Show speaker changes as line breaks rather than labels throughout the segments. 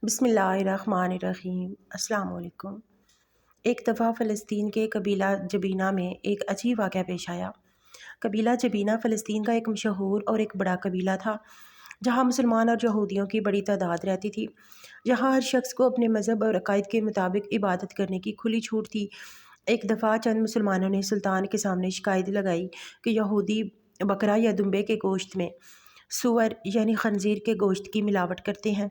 بسم اللہ الرحمن الرحیم۔ السلام علیکم۔ ایک دفعہ فلسطین کے قبیلہ جبینہ میں ایک عجیب واقعہ پیش آیا۔ قبیلہ جبینہ فلسطین کا ایک مشہور اور ایک بڑا قبیلہ تھا، جہاں مسلمان اور یہودیوں کی بڑی تعداد رہتی تھی، جہاں ہر شخص کو اپنے مذہب اور عقائد کے مطابق عبادت کرنے کی کھلی چھوٹ تھی۔ ایک دفعہ چند مسلمانوں نے سلطان کے سامنے شکایت لگائی کہ یہودی بکرا یا دمبے کے گوشت میں سور یعنی خنزیر کے گوشت کی ملاوٹ کرتے ہیں،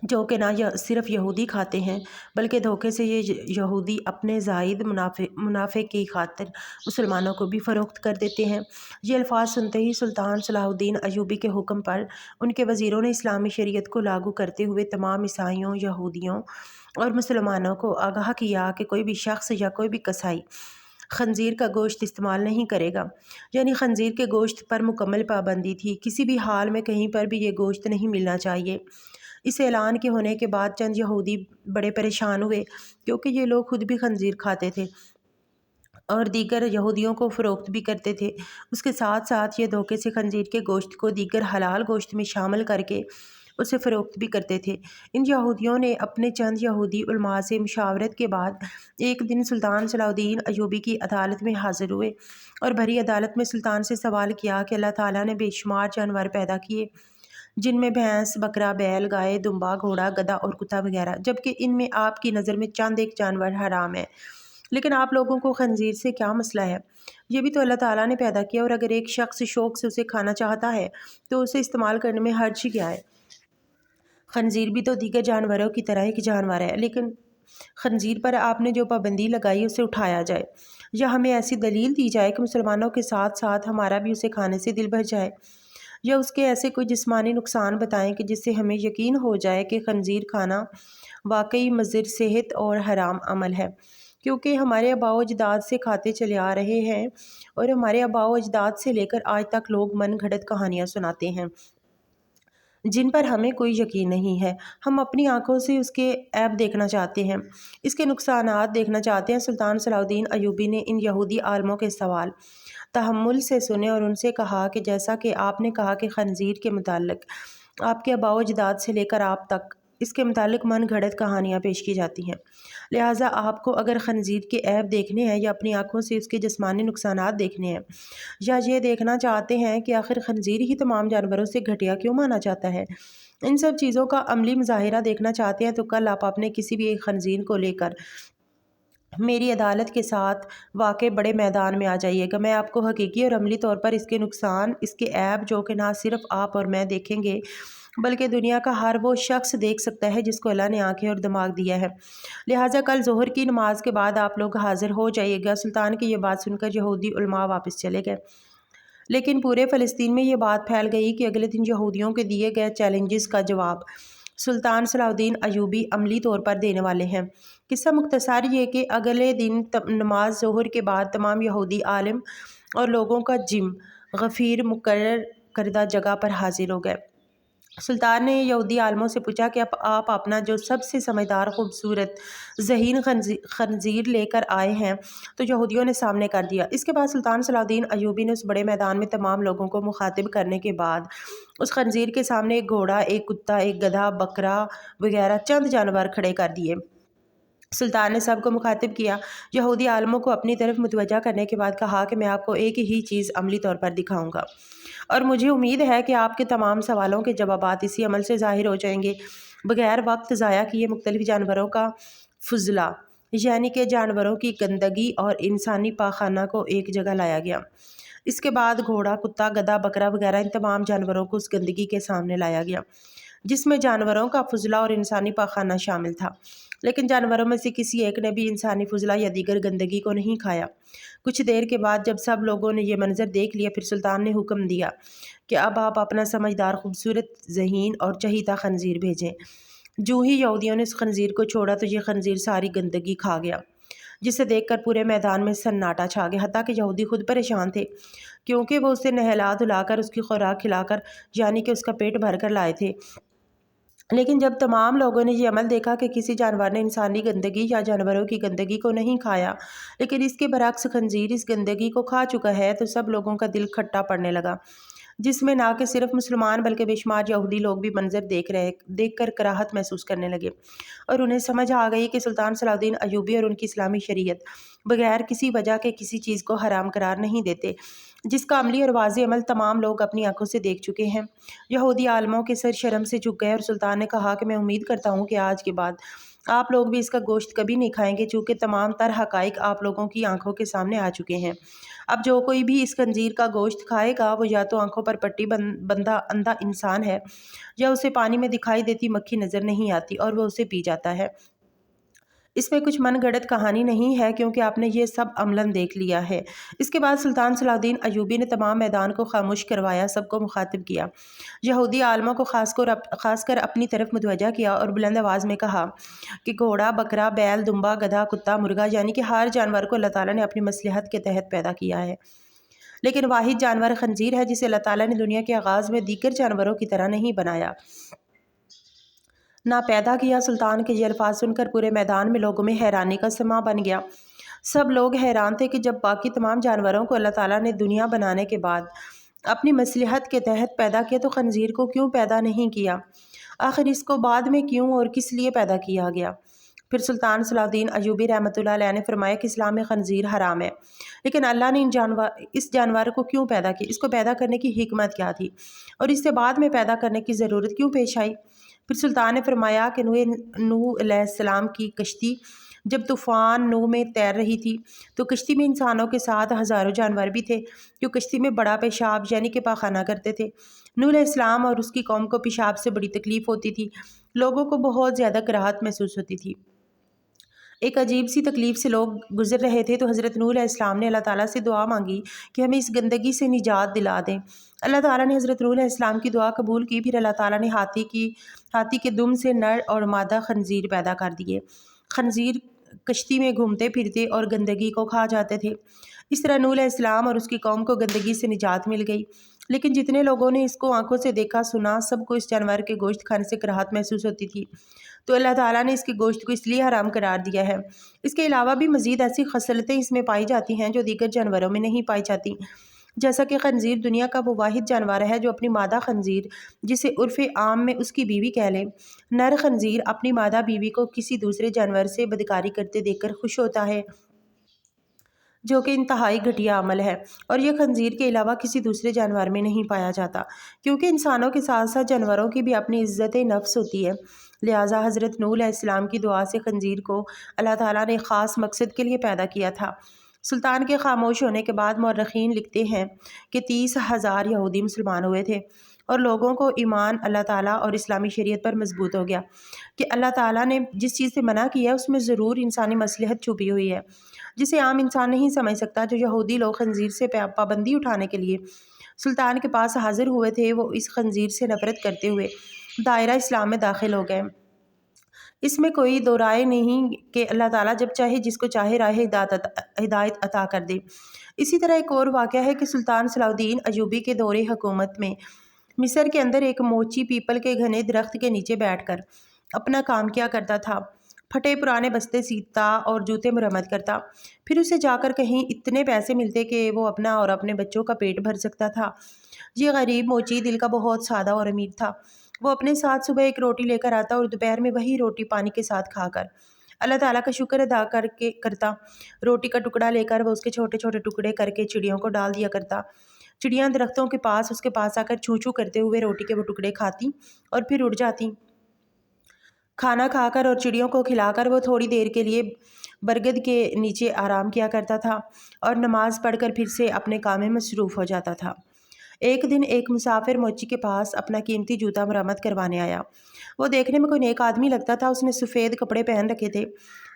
جو کہ نہ صرف یہودی کھاتے ہیں بلکہ دھوکے سے یہ یہودی اپنے زائد منافع کی خاطر مسلمانوں کو بھی فروخت کر دیتے ہیں۔ یہ الفاظ سنتے ہی سلطان صلاح الدین ایوبی کے حکم پر ان کے وزیروں نے اسلامی شریعت کو لاگو کرتے ہوئے تمام عیسائیوں، یہودیوں اور مسلمانوں کو آگاہ کیا کہ کوئی بھی شخص یا کوئی بھی کسائی خنزیر کا گوشت استعمال نہیں کرے گا، یعنی خنزیر کے گوشت پر مکمل پابندی تھی۔ کسی بھی حال میں کہیں پر بھی یہ گوشت نہیں ملنا چاہیے۔ اس اعلان کے ہونے کے بعد چند یہودی بڑے پریشان ہوئے، کیونکہ یہ لوگ خود بھی خنزیر کھاتے تھے اور دیگر یہودیوں کو فروخت بھی کرتے تھے۔ اس کے ساتھ ساتھ یہ دھوکے سے خنزیر کے گوشت کو دیگر حلال گوشت میں شامل کر کے اسے فروخت بھی کرتے تھے۔ ان یہودیوں نے اپنے چند یہودی علماء سے مشاورت کے بعد ایک دن سلطان صلاح الدین ایوبی کی عدالت میں حاضر ہوئے اور بھری عدالت میں سلطان سے سوال کیا کہ اللہ تعالیٰ نے بے شمار جانور پیدا کیے، جن میں بھینس، بکرا، بیل، گائے، دمبا، گھوڑا، گدھا اور کتا وغیرہ، جبکہ ان میں آپ کی نظر میں چند ایک جانور حرام ہے، لیکن آپ لوگوں کو خنزیر سے کیا مسئلہ ہے؟ یہ بھی تو اللہ تعالیٰ نے پیدا کیا، اور اگر ایک شخص شوق سے اسے کھانا چاہتا ہے تو اسے استعمال کرنے میں حرج کیا ہے؟ خنزیر بھی تو دیگر جانوروں کی طرح ایک جانور ہے، لیکن خنزیر پر آپ نے جو پابندی لگائی اسے اٹھایا جائے، یا ہمیں ایسی دلیل دی جائے کہ مسلمانوں کے ساتھ ساتھ ہمارا بھی اسے کھانے سے دل بھر جائے، یا اس کے ایسے کوئی جسمانی نقصان بتائیں کہ جس سے ہمیں یقین ہو جائے کہ خنزیر کھانا واقعی مضر صحت اور حرام عمل ہے، کیونکہ ہمارے آباء و اجداد سے کھاتے چلے آ رہے ہیں اور ہمارے آباء و اجداد سے لے کر آج تک لوگ من گھڑت کہانیاں سناتے ہیں جن پر ہمیں کوئی یقین نہیں ہے۔ ہم اپنی آنکھوں سے اس کے عیب دیکھنا چاہتے ہیں، اس کے نقصانات دیکھنا چاہتے ہیں۔ سلطان صلاح الدین ایوبی نے ان یہودی عالموں کے سوال تحمل سے سنے اور ان سے کہا کہ جیسا کہ آپ نے کہا کہ خنزیر کے متعلق آپ کے آباء و اجداد سے لے کر آپ تک اس کے متعلق من گھڑت کہانیاں پیش کی جاتی ہیں، لہٰذا آپ کو اگر خنزیر کے عیب دیکھنے ہیں یا اپنی آنکھوں سے اس کے جسمانی نقصانات دیکھنے ہیں، یا یہ دیکھنا چاہتے ہیں کہ آخر خنزیر ہی تمام جانوروں سے گھٹیا کیوں مانا جاتا ہے، ان سب چیزوں کا عملی مظاہرہ دیکھنا چاہتے ہیں، تو کل آپ اپنے کسی بھی ایک خنزیر کو لے کر میری عدالت کے ساتھ واقع بڑے میدان میں آ جائیے گا۔ میں آپ کو حقیقی اور عملی طور پر اس کے نقصان، اس کے عیب، جو کہ نہ صرف آپ اور میں دیکھیں گے بلکہ دنیا کا ہر وہ شخص دیکھ سکتا ہے جس کو اللہ نے آنکھیں اور دماغ دیا ہے، لہٰذا کل ظہر کی نماز کے بعد آپ لوگ حاضر ہو جائیے گا۔ سلطان کی یہ بات سن کر یہودی علماء واپس چلے گئے، لیکن پورے فلسطین میں یہ بات پھیل گئی کہ اگلے دن یہودیوں کے دیے گئے چیلنجز کا جواب سلطان صلاح الدین ایوبی عملی طور پر دینے والے ہیں۔ قصہ مختصر یہ کہ اگلے دن نماز ظہر کے بعد تمام یہودی عالم اور لوگوں کا جم غفیر مقرر کردہ جگہ پر حاضر ہو گئے۔ سلطان نے یہودی عالموں سے پوچھا کہ آپ اپنا جو سب سے سمجھدار، خوبصورت، ذہین خنزیر لے کر آئے ہیں، تو یہودیوں نے سامنے کر دیا۔ اس کے بعد سلطان صلاح الدین ایوبی نے اس بڑے میدان میں تمام لوگوں کو مخاطب کرنے کے بعد اس خنزیر کے سامنے ایک گھوڑا، ایک کتا، ایک گدھا، بکرا وغیرہ چند جانور کھڑے کر دیے۔ سلطان نے سب کو مخاطب کیا، یہودی عالموں کو اپنی طرف متوجہ کرنے کے بعد کہا کہ میں آپ کو ایک ہی چیز عملی طور پر دکھاؤں گا، اور مجھے امید ہے کہ آپ کے تمام سوالوں کے جوابات اسی عمل سے ظاہر ہو جائیں گے۔ بغیر وقت ضائع کیے مختلف جانوروں کا فضلہ، یعنی کہ جانوروں کی گندگی اور انسانی پاخانہ کو ایک جگہ لایا گیا۔ اس کے بعد گھوڑا، کتا، گدھا، بکرا وغیرہ ان تمام جانوروں کو اس گندگی کے سامنے لایا گیا جس میں جانوروں کا فضلہ اور انسانی پاخانہ شامل تھا، لیکن جانوروں میں سے کسی ایک نے بھی انسانی فضلہ یا دیگر گندگی کو نہیں کھایا۔ کچھ دیر کے بعد جب سب لوگوں نے یہ منظر دیکھ لیا، پھر سلطان نے حکم دیا کہ اب آپ اپنا سمجھدار، خوبصورت، ذہین اور چہیتا خنزیر بھیجیں۔ جو ہی یہودیوں نے اس خنزیر کو چھوڑا تو یہ خنزیر ساری گندگی کھا گیا، جسے دیکھ کر پورے میدان میں سناٹا چھا گیا، حتیٰ کہ یہودی خود پریشان تھے، کیونکہ وہ اسے نہلا دھلا کر، اس کی خوراک کھلا کر، یعنی کہ اس کا پیٹ بھر کر لائے تھے۔ لیکن جب تمام لوگوں نے یہ عمل دیکھا کہ کسی جانور نے انسانی گندگی یا جانوروں کی گندگی کو نہیں کھایا، لیکن اس کے برعکس خنزیر اس گندگی کو کھا چکا ہے، تو سب لوگوں کا دل کھٹا پڑنے لگا۔ جس میں نہ کہ صرف مسلمان بلکہ بے شمار یہودی لوگ بھی منظر دیکھ کر کراہت محسوس کرنے لگے، اور انہیں سمجھ آ گئی کہ سلطان صلاح الدین ایوبی اور ان کی اسلامی شریعت بغیر کسی وجہ کے کسی چیز کو حرام قرار نہیں دیتے، جس کا عملی اور واضح عمل تمام لوگ اپنی آنکھوں سے دیکھ چکے ہیں۔ یہودی عالموں کے سر شرم سے جھک گئے، اور سلطان نے کہا کہ میں امید کرتا ہوں کہ آج کے بعد آپ لوگ بھی اس کا گوشت کبھی نہیں کھائیں گے، چونکہ تمام تر حقائق آپ لوگوں کی آنکھوں کے سامنے آ چکے ہیں۔ اب جو کوئی بھی اس خنزیر کا گوشت کھائے گا وہ یا تو آنکھوں پر پٹی بندہ اندھا انسان ہے، یا اسے پانی میں دکھائی دیتی مکھی نظر نہیں آتی اور وہ اسے پی جاتا ہے۔ اس میں کچھ من گھڑت کہانی نہیں ہے، کیونکہ آپ نے یہ سب عملاً دیکھ لیا ہے۔ اس کے بعد سلطان صلاح الدین ایوبی نے تمام میدان کو خاموش کروایا، سب کو مخاطب کیا، یہودی عالموں کو خاص کر اپنی طرف متوجہ کیا اور بلند آواز میں کہا کہ گھوڑا، بکرا، بیل، دمبا، گدھا، کتا، مرغا، یعنی کہ ہر جانور کو اللہ تعالیٰ نے اپنی مصلحت کے تحت پیدا کیا ہے، لیکن واحد جانور خنزیر ہے جسے اللہ تعالیٰ نے دنیا کے آغاز میں دیگر جانوروں کی طرح نہیں بنایا، نہ پیدا کیا۔ سلطان کے یہ الفاظ سن کر پورے میدان میں لوگوں میں حیرانی کا سماں بن گیا۔ سب لوگ حیران تھے کہ جب باقی تمام جانوروں کو اللہ تعالیٰ نے دنیا بنانے کے بعد اپنی مصلحت کے تحت پیدا کیا تو خنزیر کو کیوں پیدا نہیں کیا؟ آخر اس کو بعد میں کیوں اور کس لیے پیدا کیا گیا؟ پھر سلطان صلاح الدین ایوبی رحمۃ اللہ علیہ نے فرمایا کہ اسلام میں خنزیر حرام ہے، لیکن اللہ نے اس جانور کو کیوں پیدا کیا؟ اس کو پیدا کرنے کی حکمت کیا تھی، اور اس سے بعد میں پیدا کرنے کی ضرورت کیوں پیش آئی؟ پھر سلطان نے فرمایا کہ نوح علیہ السلام کی کشتی جب طوفان نوح میں تیر رہی تھی تو کشتی میں انسانوں کے ساتھ ہزاروں جانور بھی تھے جو کشتی میں بڑا پیشاب یعنی کہ پاخانہ کرتے تھے۔ نوح علیہ السلام اور اس کی قوم کو پیشاب سے بڑی تکلیف ہوتی تھی، لوگوں کو بہت زیادہ کراہت محسوس ہوتی تھی، ایک عجیب سی تکلیف سے لوگ گزر رہے تھے، تو حضرت نوح علیہ السلام نے اللہ تعالیٰ سے دعا مانگی کہ ہمیں اس گندگی سے نجات دلا دیں۔ اللہ تعالیٰ نے حضرت نوح علیہ السلام کی دعا قبول کی، پھر اللہ تعالیٰ نے ہاتھی کے دم سے نر اور مادہ خنزیر پیدا کر دیے۔ خنزیر کشتی میں گھومتے پھرتے اور گندگی کو کھا جاتے تھے۔ اس طرح نوح علیہ السلام اور اس کی قوم کو گندگی سے نجات مل گئی، لیکن جتنے لوگوں نے اس کو آنکھوں سے دیکھا سنا، سب کو اس جانور کے گوشت کھانے سے کراہت محسوس ہوتی تھی، تو اللہ تعالیٰ نے اس کے گوشت کو اس لیے حرام قرار دیا ہے۔ اس کے علاوہ بھی مزید ایسی خصلتیں اس میں پائی جاتی ہیں جو دیگر جانوروں میں نہیں پائی جاتی، جیسا کہ خنزیر دنیا کا وہ واحد جانور ہے جو اپنی مادہ خنزیر، جسے عرف عام میں اس کی بیوی کہہ لیں، نر خنزیر اپنی مادہ بیوی کو کسی دوسرے جانور سے بدکاری کرتے دیکھ کر خوش ہوتا ہے، جو کہ انتہائی گھٹیا عمل ہے، اور یہ خنزیر کے علاوہ کسی دوسرے جانور میں نہیں پایا جاتا، کیونکہ انسانوں کے ساتھ ساتھ جانوروں کی بھی اپنی عزت نفس ہوتی ہے۔ لہٰذا حضرت نوح علیہ السلام کی دعا سے خنزیر کو اللہ تعالیٰ نے خاص مقصد کے لیے پیدا کیا تھا۔ سلطان کے خاموش ہونے کے بعد مورخین لکھتے ہیں کہ 30,000 یہودی مسلمان ہوئے تھے، اور لوگوں کو ایمان اللہ تعالیٰ اور اسلامی شریعت پر مضبوط ہو گیا کہ اللہ تعالیٰ نے جس چیز سے منع کیا ہے اس میں ضرور انسانی مصلحت چھپی ہوئی ہے، جسے عام انسان نہیں سمجھ سکتا۔ جو یہودی لوگ خنزیر سے پابندی اٹھانے کے لیے سلطان کے پاس حاضر ہوئے تھے، وہ اس خنزیر سے نفرت کرتے ہوئے دائرہ اسلام میں داخل ہو گئے۔ اس میں کوئی دو رائے نہیں کہ اللہ تعالیٰ جب چاہے جس کو چاہے راہ ہدایت عطا کر دے۔ اسی طرح ایک اور واقعہ ہے کہ سلطان صلاح الدین ایوبی کے دور حکومت میں مصر کے اندر ایک موچی پیپل کے گھنے درخت کے نیچے بیٹھ کر اپنا کام کیا کرتا تھا، پھٹے پرانے بستے سیتا اور جوتے مرمت کرتا، پھر اسے جا کر کہیں اتنے پیسے ملتے کہ وہ اپنا اور اپنے بچوں کا پیٹ بھر سکتا تھا۔ یہ غریب موچی دل کا بہت سادہ اور امیر تھا، وہ اپنے ساتھ صبح ایک روٹی لے کر آتا اور دوپہر میں وہی روٹی پانی کے ساتھ کھا کر اللہ تعالیٰ کا شکر ادا کرتا۔ روٹی کا ٹکڑا لے کر وہ اس کے چھوٹے چھوٹے ٹکڑے کر کے چڑیوں کو ڈال دیا کرتا، چڑیاں درختوں کے پاس اس کے پاس آ کر چوں چوں کرتے ہوئے روٹی کے وہ ٹکڑے کھاتی اور پھر اڑ جاتی۔ کھانا کھا کر اور چڑیوں کو کھلا کر وہ تھوڑی دیر کے لیے برگد کے نیچے آرام کیا کرتا تھا اور نماز پڑھ کر پھر سے اپنے کام میں مصروف ہو جاتا تھا۔ ایک دن ایک مسافر موچی کے پاس اپنا قیمتی جوتا مرمت کروانے آیا۔ وہ دیکھنے میں کوئی نیک آدمی لگتا تھا، اس نے سفید کپڑے پہن رکھے تھے،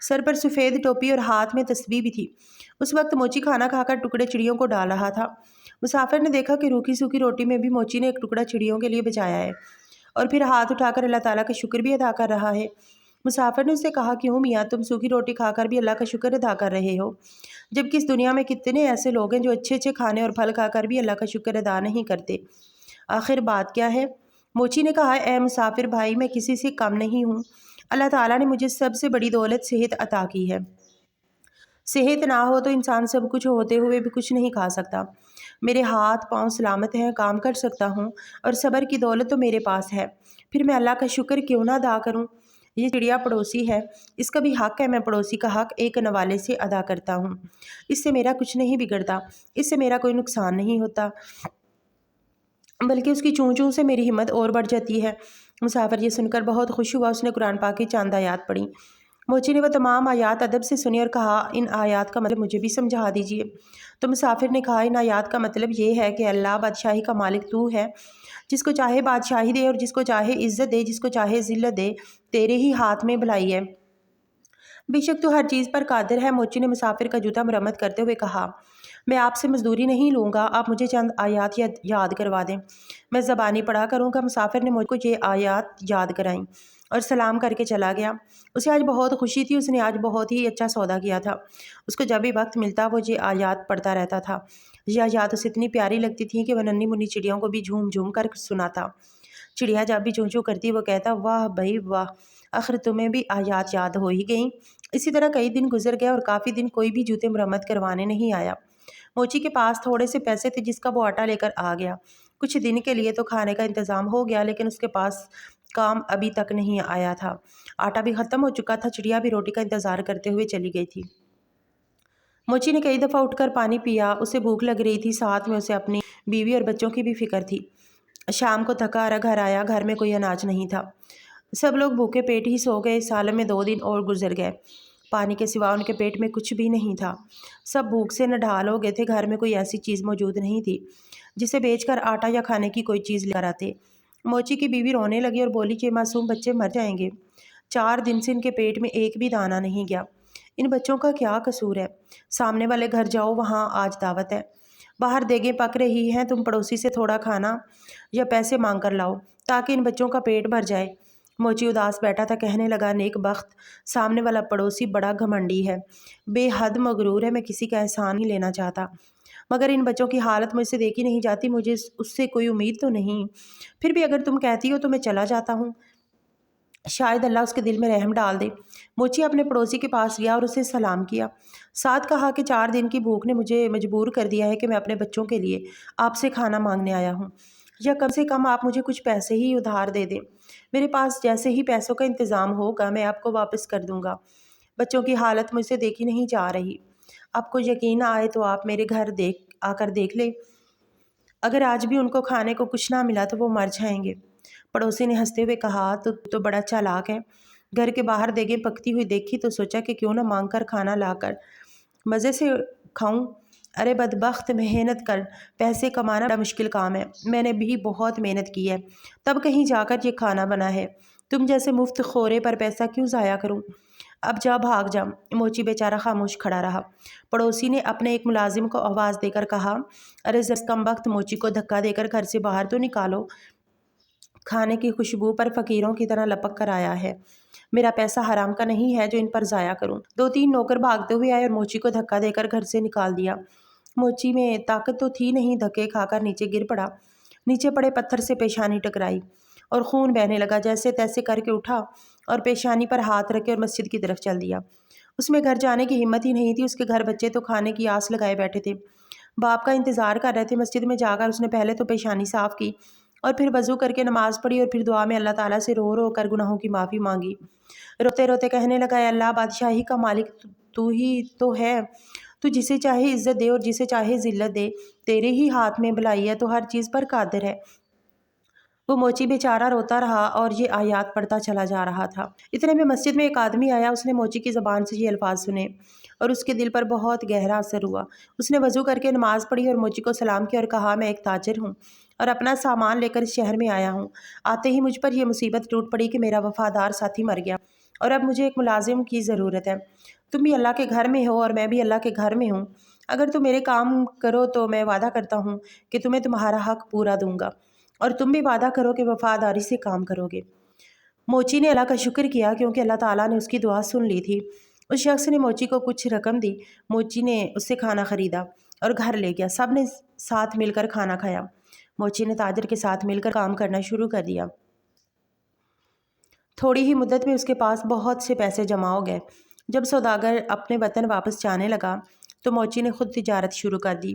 سر پر سفید ٹوپی اور ہاتھ میں تسبیح بھی تھی۔ اس وقت موچی کھانا کھا کر ٹکڑے چڑیوں کو ڈال رہا تھا۔ مسافر نے دیکھا کہ روکھی سوکھی روٹی میں بھی موچی نے ایک ٹکڑا چڑیوں کے لیے بچایا ہے، اور پھر ہاتھ اٹھا کر اللہ تعالیٰ کا شکر بھی ادا کر رہا ہے۔ مسافر نے اس سے کہا، کیوں میاں تم سوکھی روٹی کھا کر بھی اللہ کا شکر ادا کر رہے ہو، جبکہ اس دنیا میں کتنے ایسے لوگ ہیں جو اچھے اچھے کھانے اور پھل کھا کر بھی اللہ کا شکر ادا نہیں کرتے، آخر بات کیا ہے؟ موچی نے کہا، اے مسافر بھائی، میں کسی سے کم نہیں ہوں، اللہ تعالیٰ نے مجھے سب سے بڑی دولت صحت عطا کی ہے۔ صحت نہ ہو تو انسان سب کچھ ہوتے ہوئے بھی کچھ نہیں کھا سکتا۔ میرے ہاتھ پاؤں سلامت ہیں، کام کر سکتا ہوں اور صبر کی دولت تو میرے پاس ہے، پھر میں اللہ کا شکر کیوں نہ ادا کروں؟ یہ چڑیا پڑوسی ہے، اس کا بھی حق ہے، میں پڑوسی کا حق ایک نوالے سے ادا کرتا ہوں۔ اس سے میرا کچھ نہیں بگڑتا، اس سے میرا کوئی نقصان نہیں ہوتا، بلکہ اس کی چون چون سے میری ہمت اور بڑھ جاتی ہے۔ مسافر یہ سن کر بہت خوش ہوا، اس نے قرآن پاک کی چند آیات پڑھی۔ موچی نے وہ تمام آیات ادب سے سنی اور کہا ان آیات کا مطلب مجھے بھی سمجھا دیجیے۔ تو مسافر نے کہا ان آیات کا مطلب یہ ہے کہ اللہ بادشاہی کا مالک تو ہے، جس کو چاہے بادشاہی دے اور جس کو چاہے عزت دے، جس کو چاہے ذلت دے، تیرے ہی ہاتھ میں بھلائی ہے، بے شک تو ہر چیز پر قادر ہے۔ موچی نے مسافر کا جوتا مرمت کرتے ہوئے کہا میں آپ سے مزدوری نہیں لوں گا، آپ مجھے چند آیات یاد کروا دیں، میں زبانی پڑھا کروں گا۔ مسافر نے مجھ کو یہ آیات یاد کرائیں اور سلام کر کے چلا گیا۔ اسے آج بہت خوشی تھی، اس نے آج بہت ہی اچھا سودا کیا تھا۔ اس کو جب بھی وقت ملتا وہ یہ آیات پڑھتا رہتا تھا۔ یہ آیات اسے اتنی پیاری لگتی تھیں کہ وہ ننھی منھی چڑیوں کو بھی جھوم جھوم کر سناتا۔ چڑیا جب بھی چون چون کرتی وہ کہتا واہ بھائی واہ، آخر تمہیں بھی آیات یاد ہو ہی گئیں۔ اسی طرح کئی دن گزر گئے اور کافی دن کوئی بھی جوتے مرمت کروانے نہیں آیا۔ موچی کے پاس تھوڑے سے پیسے تھے جس کا وہ آٹا لے کر آ گیا۔ کچھ دن کے لیے تو کھانے کا انتظام ہو گیا، لیکن اس کے پاس کام ابھی تک نہیں آیا تھا۔ آٹا بھی ختم ہو چکا تھا، چڑیا بھی روٹی کا انتظار کرتے ہوئے چلی گئی تھی۔ موچی نے کئی دفعہ اٹھ کر پانی پیا، اسے بھوک لگ رہی تھی، ساتھ میں اسے اپنی بیوی اور بچوں کی بھی فکر تھی۔ شام کو تھکا ہارا گھر آیا، گھر میں کوئی اناج نہیں تھا، سب لوگ بھوکے پیٹ ہی سو گئے۔ اس عالم میں 2 دن اور گزر گئے، پانی کے سوا ان کے پیٹ میں کچھ بھی نہیں تھا، سب بھوک سے نڈھال ہو گئے تھے۔ گھر میں کوئی ایسی چیز موجود نہیں تھی جسے بیچ کر آٹا یا کھانے کی کوئی چیز لے کر آتے۔ موچی کی بیوی رونے لگی اور بولی کہ معصوم بچے مر جائیں گے، 4 دن سے ان کے پیٹ میں ایک بھی دانہ نہیں گیا، ان بچوں کا کیا قصور ہے؟ سامنے والے گھر جاؤ، وہاں آج دعوت ہے، باہر دیگیں پک رہی ہیں، تم پڑوسی سے تھوڑا کھانا یا پیسے مانگ کر لاؤ تاکہ ان بچوں کا پیٹ بھر جائے۔ موچی اداس بیٹھا تھا، کہنے لگا نیک بخت، سامنے والا پڑوسی بڑا گھمنڈی ہے، بے حد مغرور ہے، میں کسی کا احسان نہیں لینا چاہتا، مگر ان بچوں کی حالت مجھ سے دیکھی نہیں جاتی، مجھے اس سے کوئی امید تو نہیں، پھر بھی اگر تم کہتی ہو تو میں چلا جاتا ہوں، شاید اللہ اس کے دل میں رحم ڈال دے۔ موچی اپنے پڑوسی کے پاس گیا اور اسے سلام کیا، ساتھ کہا کہ 4 دن کی بھوک نے مجھے مجبور کر دیا ہے کہ میں اپنے بچوں کے لیے آپ سے کھانا مانگنے آیا ہوں، یا کم سے کم آپ مجھے کچھ پیسے ہی ادھار دے دیں، میرے پاس جیسے ہی پیسوں کا انتظام ہوگا میں آپ کو واپس کر دوں گا، بچوں کی حالت مجھ سے دیکھی نہیں جا رہی، آپ کو یقین آئے تو آپ میرے گھر آ کر دیکھ لیں، اگر آج بھی ان کو کھانے کو کچھ نہ ملا تو وہ مر جائیں گے۔ پڑوسی نے ہنستے ہوئے کہا تو بڑا چالاک ہے، گھر کے باہر دیگیں پکتی ہوئی دیکھی تو سوچا کہ کیوں نہ مانگ کر کھانا لا کر مزے سے کھاؤں۔ ارے بدبخت، محنت کر پیسے کمانا بڑا مشکل کام ہے، میں نے بھی بہت محنت کی ہے تب کہیں جا کر یہ کھانا بنا ہے، تم جیسے مفت خورے پر پیسہ کیوں ضائع کروں، اب جا بھاگ جا۔ موچی بیچارہ خاموش کھڑا رہا۔ پڑوسی نے اپنے ایک ملازم کو آواز دے کر کہا ارے زر کم وقت، موچی کو دھکا دے کر گھر سے باہر تو نکالو، کھانے کی خوشبو پر فقیروں کی طرح لپک کر آیا ہے، میرا پیسہ حرام کا نہیں ہے جو ان پر ضائع کروں۔ 2-3 نوکر بھاگتے ہوئے آئے اور موچی کو دھکا دے کر گھر سے نکال دیا۔ موچی میں طاقت تو تھی نہیں، دھکے کھا کر نیچے گر پڑا، نیچے پڑے پتھر سے پیشانی ٹکرائی اور خون بہنے لگا، جیسے تیسے کر کے اٹھا اور پیشانی پر ہاتھ رکھے اور مسجد کی طرف چل دیا۔ اس میں گھر جانے کی ہمت ہی نہیں تھی، اس کے گھر بچے تو کھانے کی آس لگائے بیٹھے تھے، باپ کا انتظار کر رہے تھے۔ مسجد میں جا کر اس نے پہلے تو پیشانی صاف کی اور پھر وضو کر کے نماز پڑھی اور پھر دعا میں اللہ تعالیٰ سے رو رو کر گناہوں کی معافی مانگی۔ روتے روتے کہنے لگا اے اللہ، بادشاہی کا مالک تو ہی تو ہے، تو جسے چاہے عزت دے اور جسے چاہے ذلت دے، تیرے ہی ہاتھ میں بھلائی ہے، تو ہر چیز پر قادر ہے۔ وہ موچی بیچارہ روتا رہا اور یہ آیات پڑھتا چلا جا رہا تھا۔ اتنے میں مسجد میں ایک آدمی آیا، اس نے موچی کی زبان سے یہ الفاظ سنے اور اس کے دل پر بہت گہرا اثر ہوا۔ اس نے وضو کر کے نماز پڑھی اور موچی کو سلام کیا اور کہا میں ایک تاجر ہوں اور اپنا سامان لے کر اس شہر میں آیا ہوں، آتے ہی مجھ پر یہ مصیبت ٹوٹ پڑی کہ میرا وفادار ساتھی مر گیا اور اب مجھے ایک ملازم کی ضرورت ہے، تم بھی اللہ کے گھر میں ہو اور میں بھی اللہ کے گھر میں ہوں، اگر تم میرے کام کرو تو میں وعدہ کرتا ہوں کہ تمہیں تمہارا حق پورا دوں گا، اور تم بھی وعدہ کرو کہ وفاداری سے کام کرو گے۔ موچی نے اللہ کا شکر کیا کیونکہ اللہ تعالیٰ نے اس کی دعا سن لی تھی۔ اس شخص نے موچی کو کچھ رقم دی، موچی نے اس سے کھانا خریدا اور گھر لے گیا، سب نے ساتھ مل کر کھانا کھایا۔ موچی نے تاجر کے ساتھ مل کر کام کرنا شروع کر دیا۔ تھوڑی ہی مدت میں اس کے پاس بہت سے پیسے جمع ہو گئے۔ جب سوداگر اپنے وطن واپس جانے لگا تو موچی نے خود تجارت شروع کر دی۔